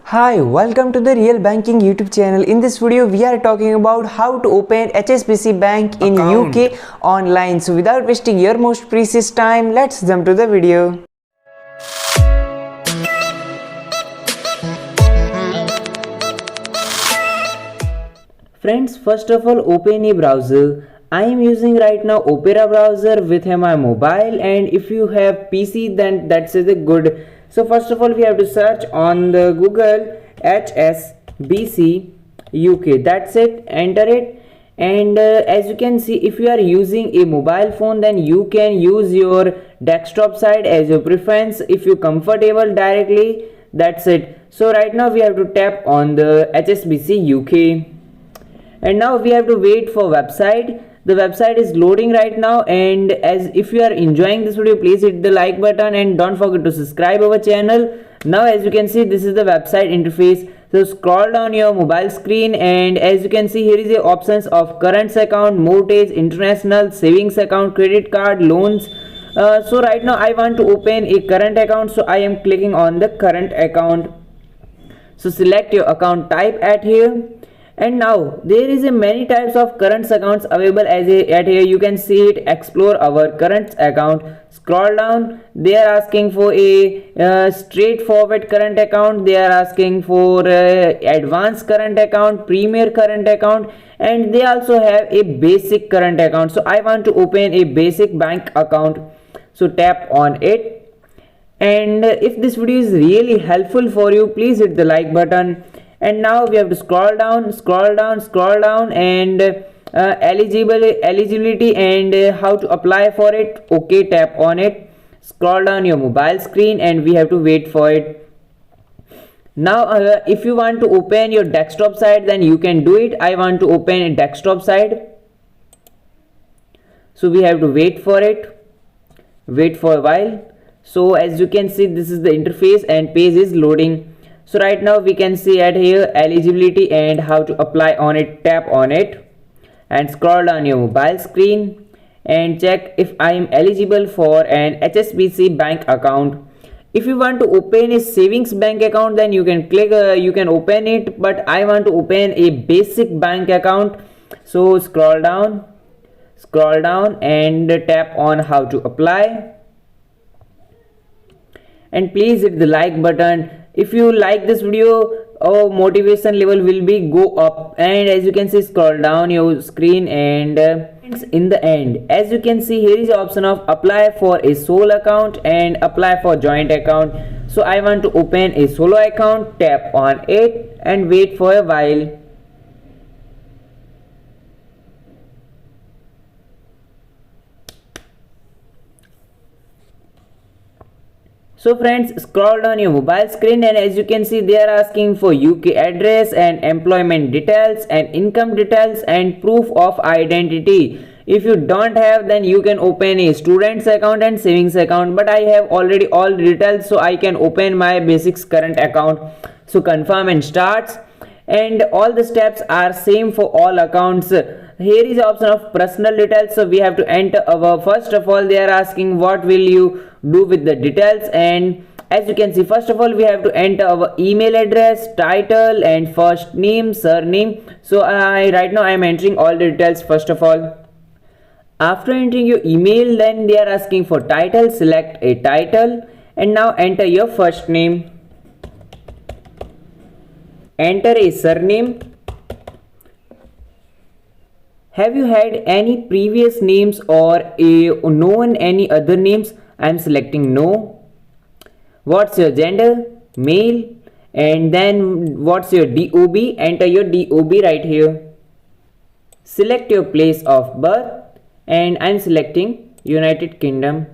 Hi, welcome to the Real Banking YouTube channel. In this video, we are talking about how to open HSBC Bank in UK online. So without wasting your most precious time, let's jump to the video. Friends, first of all, open a browser. I am using right now Opera browser with my mobile, and if you have PC, then that's a good. So first of all, we have to search on the Google HSBC UK. That's it. Enter it, and as you can see, if you are using a mobile phone, then you can use your desktop side as your preference. If you're comfortable directly, that's it. So right now we have to tap on the HSBC UK. And now we have to wait for website. The website is loading right now, and as if you are enjoying this video, please hit the like button and don't forget to subscribe our channel. Now as you can see, this is the website interface. So scroll down your mobile screen, and as you can see, here is the options of current account, mortgage, international, savings account, credit card, loans. So right now I want to open a current account, so I am clicking on the current account. So select your account type at here. And now there is a many types of current accounts available at here. You can see it. Explore our current account. Scroll down. They are asking for a straightforward current account. They are asking for advanced current account, premier current account, and they also have a basic current account. So I want to open a basic bank account. So tap on it. And if this video is really helpful for you, please hit the like button. And now we have to scroll down, and eligibility and how to apply for it. Okay, tap on it. Scroll down your mobile screen, and we have to wait for it. Now if you want to open your desktop side, then you can do it. I want to open a desktop side, so we have to wait for it. Wait for a while. So as you can see, this is the interface and page is loading. So right now we can see at here eligibility and how to apply on it. Tap on it and scroll down your mobile screen and check if I am eligible for an HSBC bank account. If you want to open a savings bank account, then you can click you can open it, but I want to open a basic bank account. So scroll down and tap on how to apply, and please hit the like button. If you like this video, our motivation level will be go up. And as you can see, scroll down your screen, and in the end, as you can see, here is the option of apply for a sole account and apply for joint account. So I want to open a solo account. Tap on it and wait for a while. So friends, scroll down your mobile screen, and as you can see, they are asking for UK address and employment details and income details and proof of identity. If you don't have, then you can open a student's account and savings account, but I have already all details, so I can open my basics current account. So confirm and starts, and all the steps are same for all accounts. Here is the option of personal details, so we have to enter our, first of all they are asking what will you do with the details, and as you can see, first of all we have to enter our email address, title, and first name, surname. So right now I am entering all the details. First of all, after entering your email, then they are asking for title. Select a title, and now enter your first name, enter a surname. Have you had any previous names or known any other names? I am selecting no. What's your gender? Male. And then what's your DOB? Enter your DOB right here. Select your place of birth, and I am selecting United Kingdom.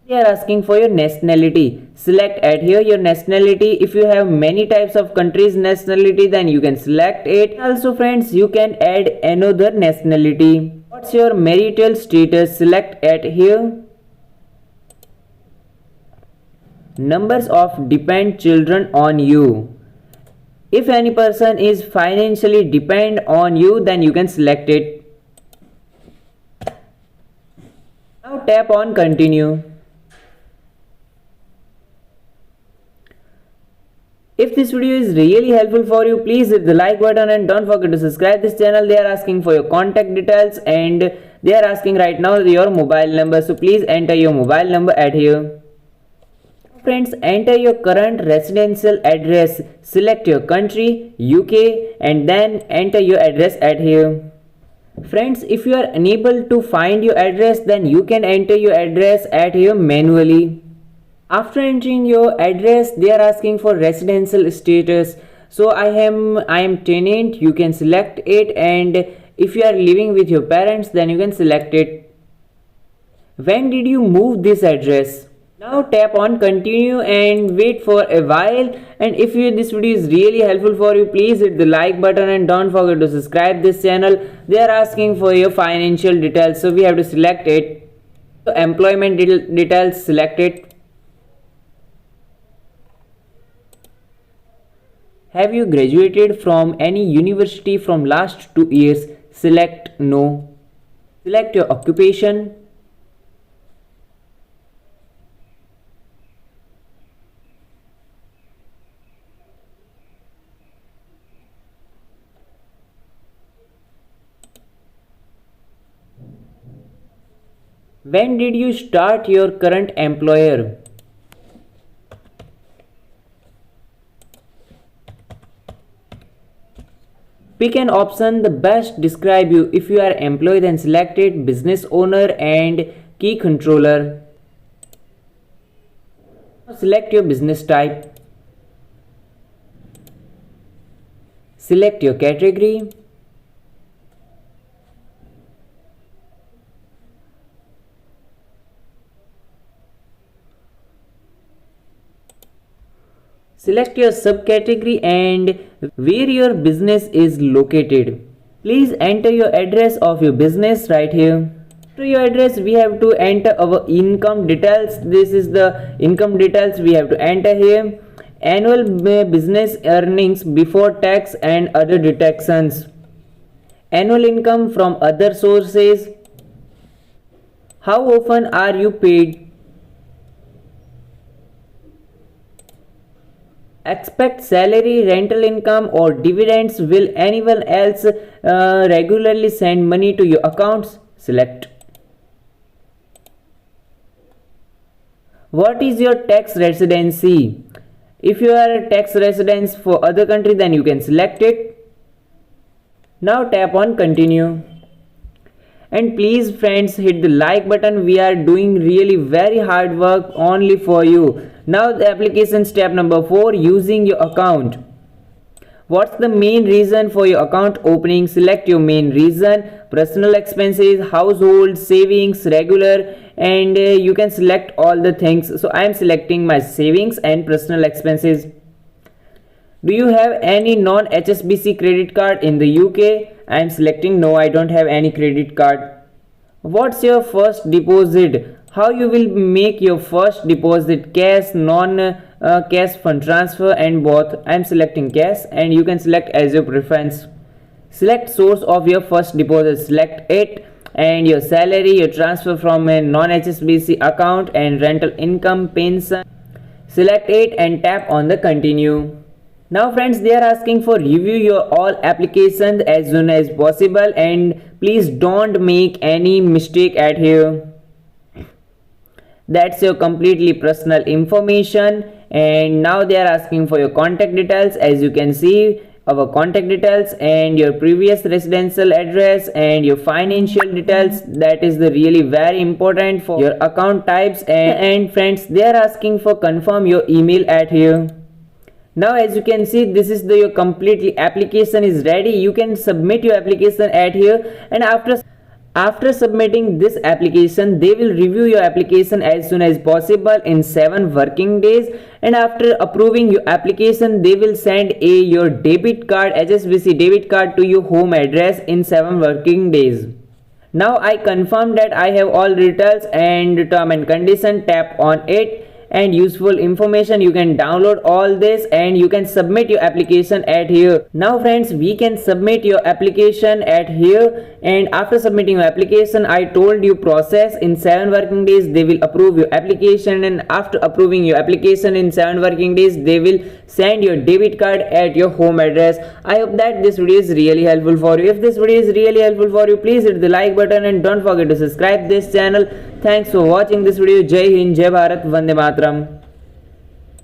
They are asking for your nationality. Select at here your nationality. If you have many types of countries nationality, then you can select it. Also friends, you can add another nationality. What's your marital status? Select at here. Numbers of dependent children on you. If any person is financially dependent on you, then you can select it. Now tap on continue. If this video is really helpful for you, please hit the like button and don't forget to subscribe this channel. They are asking for your contact details and they are asking right now your mobile number. So please enter your mobile number at here. Friends, enter your current residential address. Select your country, UK, and then enter your address at here. Friends, if you are unable to find your address, then you can enter your address at here manually. After entering your address, they are asking for residential status. So I am tenant, you can select it, and if you are living with your parents, then you can select it. When did you move this address? Now tap on continue and wait for a while. And if this video is really helpful for you, please hit the like button and don't forget to subscribe this channel. They are asking for your financial details, so we have to select it. So employment details, select it. Have you graduated from any university from last 2 years? Select no. Select your occupation. When did you start your current employer? Pick an option the best describe you. If you are employee, then select it. Business owner and key controller. Select your business type. Select your category. Select your subcategory and where your business is located. Please enter your address of your business right here. To your address, we have to enter our income details. This is the income details we have to enter here. Annual business earnings before tax and other deductions. Annual income from other sources. How often are you paid? Expect salary, rental income or dividends. Will anyone else regularly send money to your accounts? Select. What is your tax residency? If you are a tax residence for other country, then you can select it. Now tap on continue. And please friends, hit the like button. We are doing really very hard work only for you. Now the application step number 4, using your account. What's the main reason for your account opening? Select your main reason. Personal expenses, household, savings, regular, and you can select all the things. So I am selecting my savings and personal expenses. Do you have any non-HSBC credit card in the UK? I am selecting no, I don't have any credit card. What's your first deposit? How you will make your first deposit? Cash, non-cash fund transfer, and both. I am selecting cash, and you can select as your preference. Select source of your first deposit. Select it, and your salary, your transfer from a non-HSBC account, and rental income, pension. Select it and tap on the continue. Now friends, they are asking for review your all applications as soon as possible, and please don't make any mistake at here. That's your completely personal information. And now they are asking for your contact details. As you can see, our contact details and your previous residential address and your financial details. That is the really very important for your account types. And friends, they are asking for confirm your email at here. Now as you can see, this is your completely application is ready. You can submit your application at here, and after submitting this application, they will review your application as soon as possible in 7 working days, and after approving your application, they will send your debit card, HSBC debit card, to your home address in 7 working days. Now I confirm that I have all details and term and condition. Tap on it, and useful information. You can download all this and you can submit your application at here. Now friends, we can submit your application at here, and after submitting your application, I told you process in 7 working days they will approve your application, and after approving your application in 7 working days they will send your debit card at your home address. I hope that this video is really helpful for you. If this video is really helpful for you, please hit the like button and don't forget to subscribe this channel. Thanks for watching this video. Jai Hind, Jai Bharat, Vande Mataram.